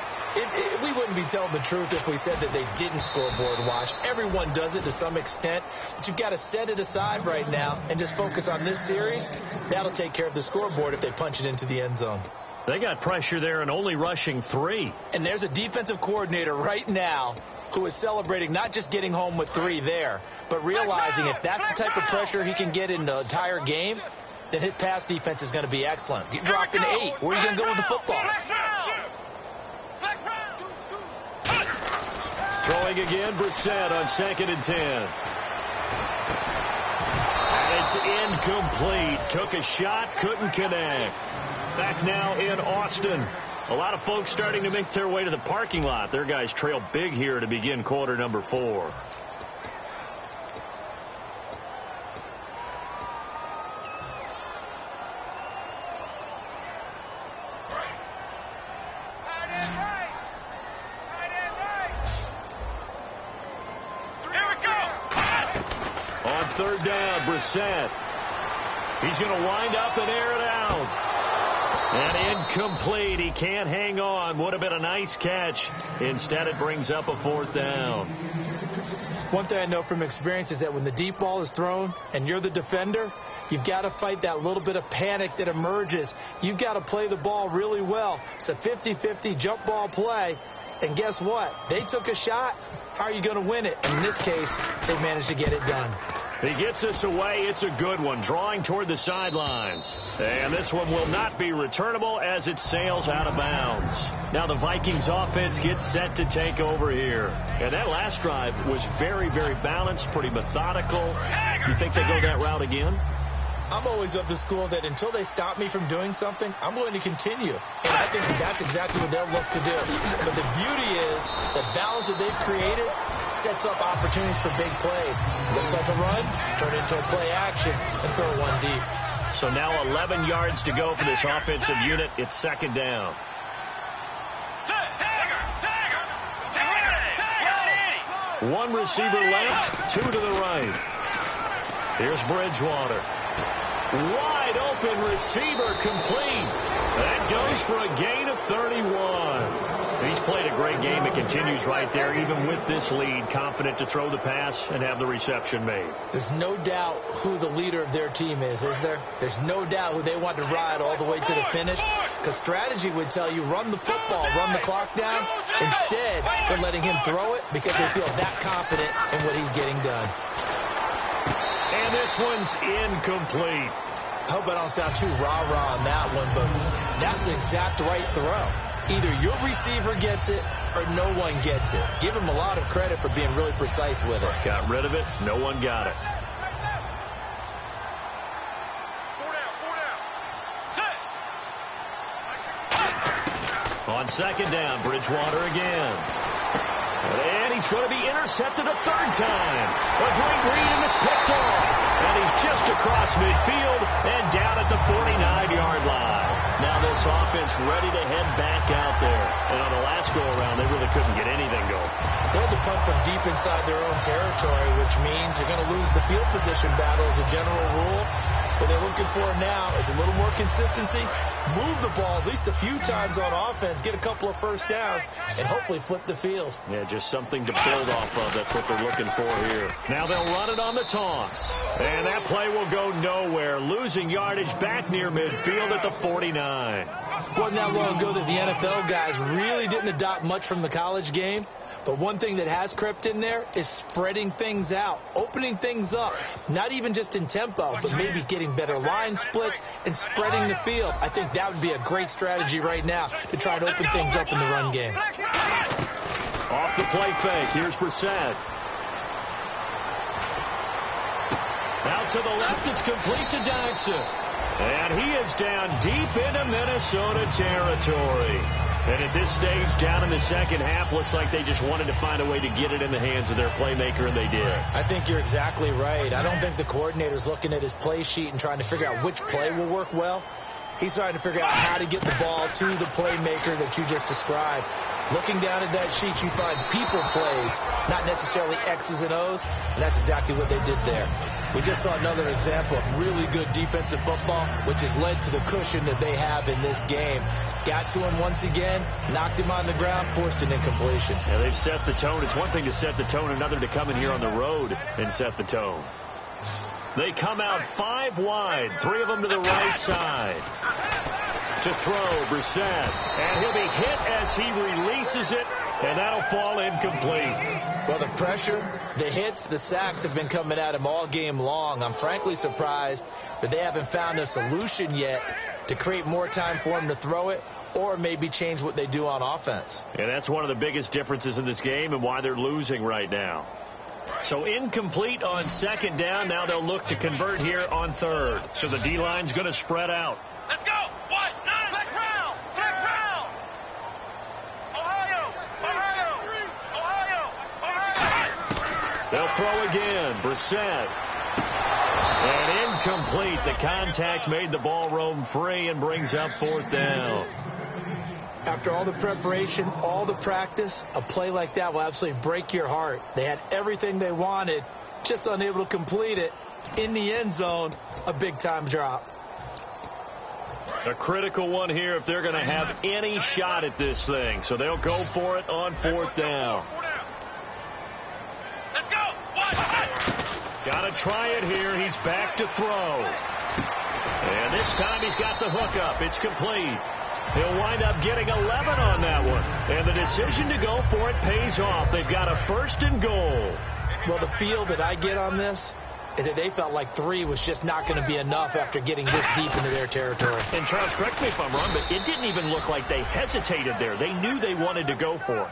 We wouldn't be telling the truth if we said that they didn't scoreboard watch. Everyone does it to some extent, but you've got to set it aside right now and just focus on this series. That'll take care of the scoreboard if they punch it into the end zone.
They got pressure there and only rushing 3.
And there's a defensive coordinator right now who is celebrating not just getting home with 3 there, but realizing if that's the type of pressure he can get in the entire game, then his pass defense is going to be excellent. You drop an 8. Where are you going to go with the football?
Throwing again, Brissett on 2nd and 10. And it's incomplete. Took a shot, couldn't connect. Back now in Austin. A lot of folks starting to make their way to the parking lot. Their guys trail big here to begin quarter number 4. On 3rd down, Brissett. He's going to wind up and air it out. And incomplete. He can't hang on. Would have been a nice catch. Instead, it brings up a 4th down.
One thing I know from experience is that when the deep ball is thrown and you're the defender, you've got to fight that little bit of panic that emerges. You've got to play the ball really well. It's a 50-50 jump ball play. And guess what? They took a shot. How are you going to win it? And in this case, they managed to get it done.
He gets this away. It's a good one. Drawing toward the sidelines. And this one will not be returnable as it sails out of bounds. Now the Vikings offense gets set to take over here. And that last drive was very, very balanced, pretty methodical. You think they go that route again?
I'm always of the school that until they stop me from doing something, I'm going to continue. And I think that's exactly what they'll look to do. But the beauty is the balance that they've created sets up opportunities for big plays. Looks like a run, turn it into a play action, and throw one deep.
So now 11 yards to go for this offensive unit. It's second down. One receiver left, two to the right. Here's Bridgewater. Wide open receiver, complete. That goes for a gain of 31. He's played a great game. It continues right there, even with this lead, confident to throw the pass and have the reception made.
There's no doubt who the leader of their team is there? There's no doubt who they want to ride all the way to the finish, because strategy would tell you run the football, run the clock down. Instead, they're letting him throw it because they feel that confident in what he's getting done.
And this one's incomplete.
I hope I don't sound too rah-rah on that one, but that's the exact right throw. Either your receiver gets it or no one gets it. Give him a lot of credit for being really precise with it.
Got rid of it. No one got it. On second down, Bridgewater again. And he's going to be intercepted a third time. A great read, and it's picked off. And he's just across midfield and down at the 49-yard line. Now this offense ready to head back out there. And on the last go-around, they really couldn't get anything going.
They'll have to punt from deep inside their own territory, which means you're going to lose the field position battle as a general rule. What they're looking for now is a little more consistency, move the ball at least a few times on offense, get a couple of first downs, and hopefully flip the field.
Yeah, just something to build off of. That's what they're looking for here. Now they'll run it on the toss. And that play will go nowhere, losing yardage back near midfield at the 49.
Wasn't that long ago that the NFL guys really didn't adopt much from the college game. But one thing that has crept in there is spreading things out, opening things up, not even just in tempo, but maybe getting better line splits and spreading the field. I think that would be a great strategy right now to try to open things up in the run game.
Off the play fake. Here's Brissett. Out to the left. It's complete to Jackson. And he is down deep into Minnesota territory. And at this stage, down in the second half, looks like they just wanted to find a way to get it in the hands of their playmaker, and they did.
I think you're exactly right. I don't think the coordinator's looking at his play sheet and trying to figure out which play will work well. He's trying to figure out how to get the ball to the playmaker that you just described. Looking down at that sheet, you find people plays, not necessarily X's and O's, and that's exactly what they did there. We just saw another example of really good defensive football, which has led to the cushion that they have in this game. Got to him once again, knocked him on the ground, forced an incompletion.
Yeah, they've set the tone. It's one thing to set the tone, another to come in here on the road and set the tone. They come out 5 wide, 3 of them to the right side. To throw, Brissett. And he'll be hit as he releases it, and that'll fall incomplete.
Well, the pressure, the hits, the sacks have been coming at him all game long. I'm frankly surprised that they haven't found a solution yet to create more time for him to throw it, or maybe change what they do on offense.
And that's one of the biggest differences in this game and why they're losing right now. So incomplete on second down. Now they'll look to convert here on third. So the D-line's going to spread out.
Let's go. 1, 9, flex round. Flex round. Ohio.
They'll throw again. Brissett. And incomplete. The contact made the ball roam free and brings up fourth down.
After all the preparation, all the practice, a play like that will absolutely break your heart. They had everything they wanted, just unable to complete it. In the end zone, a big-time drop.
A critical one here if they're going to have any shot at this thing. So they'll go for it on fourth down.
Let's go. 1,
Got to try it here. He's back to throw. And this time he's got the hook up. It's complete. He'll wind up getting 11 on that one. And the decision to go for it pays off. They've got a first and goal.
Well, the feel that I get on this is that they felt like 3 was just not going to be enough after getting this deep into their territory.
And Charles, correct me if I'm wrong, but it didn't even look like they hesitated there. They knew they wanted to go for it.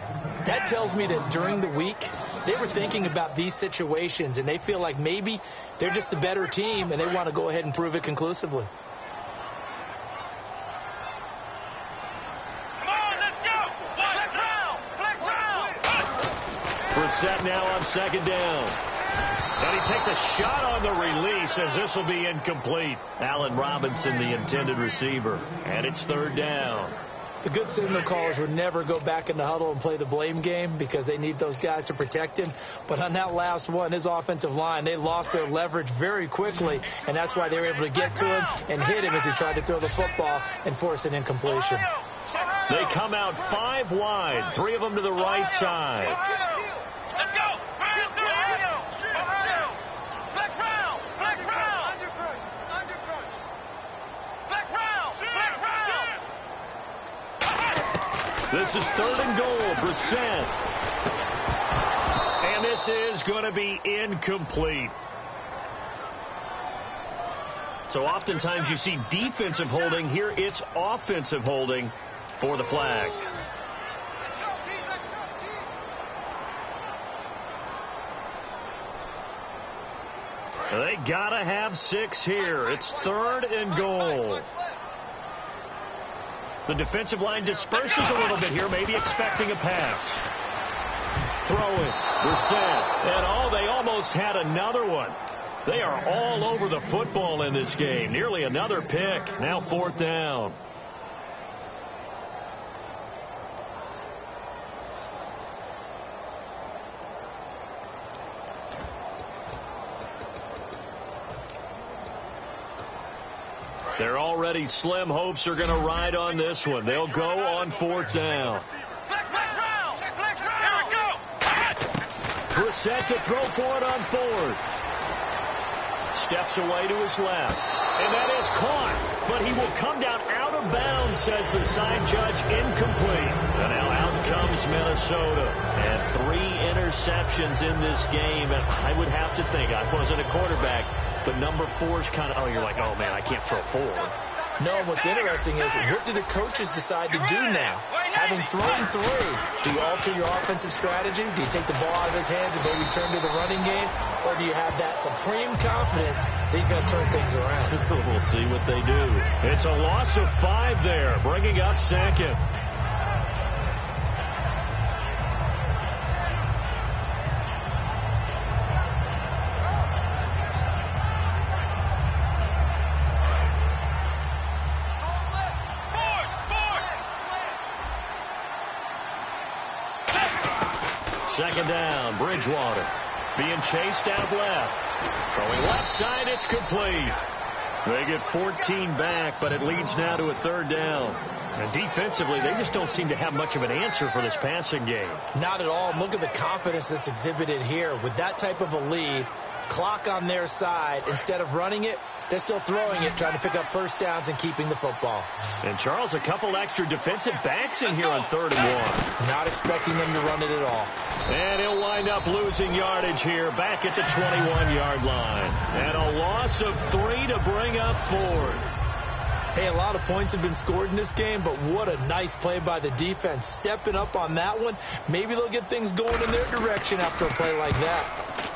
That tells me that during the week, they were thinking about these situations, and they feel like maybe they're just the better team, and they want to go ahead and prove it conclusively.
Brissett now on second down. And he takes a shot on the release as this will be incomplete. Allen Robinson, the intended receiver. And it's third down.
The good signal callers would never go back in the huddle and play the blame game because they need those guys to protect him. But on that last one, his offensive line, they lost their leverage very quickly, and that's why they were able to get to him and hit him as he tried to throw the football and force an incompletion.
They come out 5 wide, 3 of them to the right side.
Let's go!
This is third and goal. Brissett. And this is going to be incomplete. So oftentimes you see defensive holding. Here it's offensive holding for the flag. They got to have 6 here. It's third and goal. The defensive line disperses a little bit here, maybe expecting a pass. Throwing. Brissett. And they almost had another one. They are all over the football in this game. Nearly another pick. Now fourth down. They're already slim hopes are going to ride on this one. They'll go on fourth down. Brissett to throw for it on fourth. Steps away to his left. And that is caught. But he will come down out of bounds, says the side judge. Incomplete. And now out comes Minnesota. And 3 interceptions in this game. And I would have to think, I wasn't a quarterback, but number 4 is kind of, you're like, oh, man, I can't throw 4.
No, what's interesting is, what do the coaches decide to do now? Having thrown 3, do you alter your offensive strategy? Do you take the ball out of his hands and maybe turn to the running game? Or do you have that supreme confidence that he's going to turn things around?
We'll see what they do. It's a loss of 5 there, bringing up second. Second down, Bridgewater being chased out left. Throwing left side, it's complete. They get 14 back, but it leads now to a third down. And defensively, they just don't seem to have much of an answer for this passing game.
Not at all. Look at the confidence that's exhibited here. With that type of a lead, clock on their side, instead of running it, they're still throwing it, trying to pick up first downs and keeping the football.
And, Charles, a couple extra defensive backs in here on 3rd and 1.
Not expecting them to run it at all.
And he'll wind up losing yardage here back at the 21-yard line. And a loss of 3 to bring up 4th.
Hey, a lot of points have been scored in this game, but what a nice play by the defense. Stepping up on that one. Maybe they'll get things going in their direction after a play like that.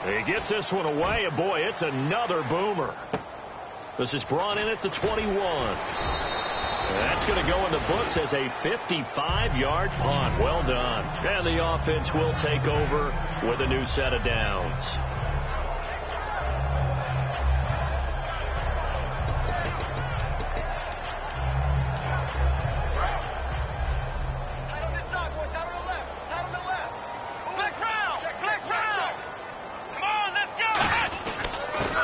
He gets this one away, and boy, it's another boomer. This is brought in at the 21. That's going to go in the books as a 55-yard punt. Well done. And the offense will take over with a new set of downs.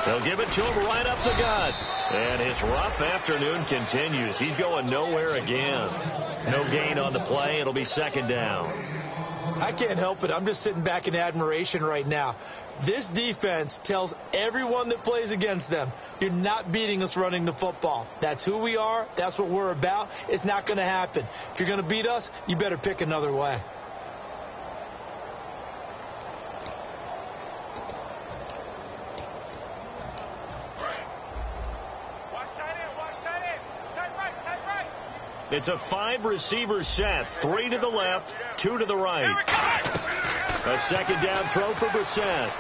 They'll give it to him right up the gut. And his rough afternoon continues. He's going nowhere again. No gain on the play. It'll be second down.
I can't help it. I'm just sitting back in admiration right now. This defense tells everyone that plays against them, you're not beating us running the football. That's who we are. That's what we're about. It's not going to happen. If you're going to beat us, you better pick another way.
It's a 5-receiver set. 3 to the left, 2 to the right. A second down throw for Brissett.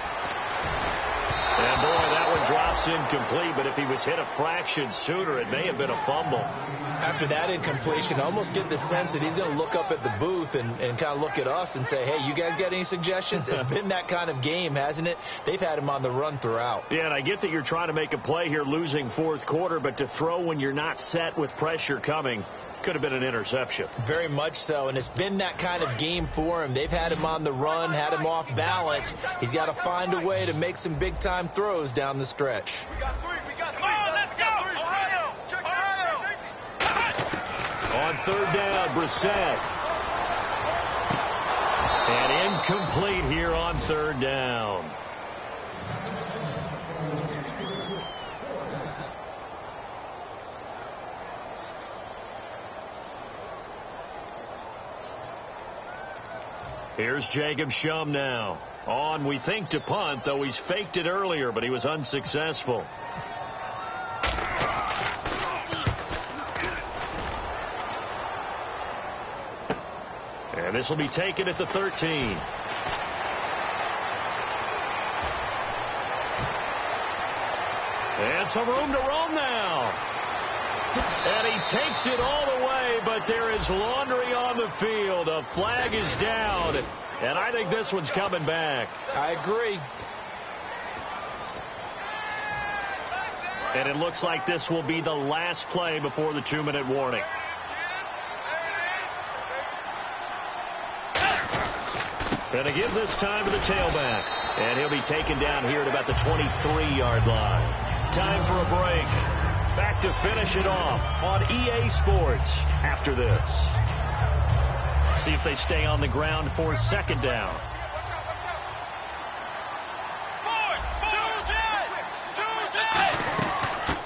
And boy, that one drops incomplete, but if he was hit a fraction sooner, it may have been a fumble.
After that incompletion, I almost get the sense that he's going to look up at the booth and kind of look at us and say, hey, you guys got any suggestions? It's been that kind of game, hasn't it? They've had him on the run throughout.
Yeah, and I get that you're trying to make a play here losing fourth quarter, but to throw when you're not set with pressure coming could have been an interception.
Very much so, and it's been that kind of game for him. They've had him on the run, had him off balance. He's got to find a way to make some big-time throws down the stretch.
We got three. Come on, let's go. Ohio.
On third down, Brissett. And incomplete here on third down. Here's Jacob Shum now. On, we think, to punt, though he's faked it earlier, but he was unsuccessful. And this will be taken at the 13. And some room to roam now. And he takes it all the way, but there is laundry on the field. A flag is down, and I think this one's coming back.
I agree.
And it looks like this will be the last play before the 2-minute warning. And they give this time to the tailback. And he'll be taken down here at about the 23-yard line. Time for a break. Back to finish it off on EA Sports after this. See if they stay on the ground for second down.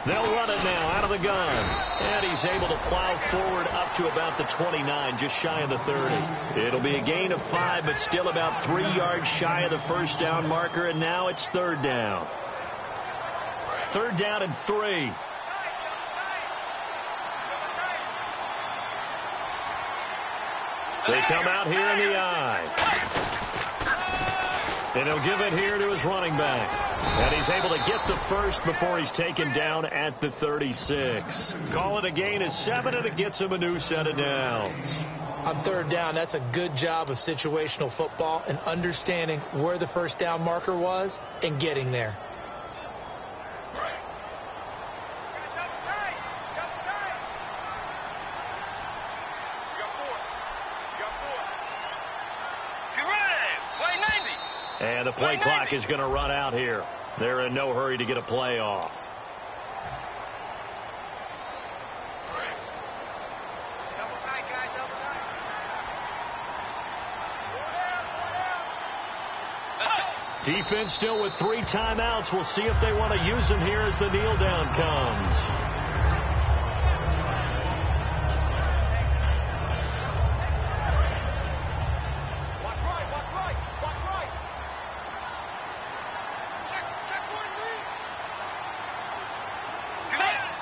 They'll run it now out of the gun. And he's able to plow forward up to about the 29, just shy of the 30. It'll be a gain of 5, but still about 3 yards shy of the first down marker, and now it's third down. Third down and 3. They come out here in the eye. And he'll give it here to his running back. And he's able to get the first before he's taken down at the 36. Call it a gain of 7, and it gets him a new set of downs.
On third down, that's a good job of situational football and understanding where the first down marker was and getting there.
And the play clock is going to run out here. They're in no hurry to get a play off. Defense still with 3 timeouts. We'll see if they want to use them here as the kneel down comes.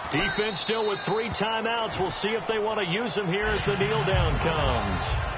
Defense still with 3 timeouts. We'll see if they want to use them here as the kneel down comes.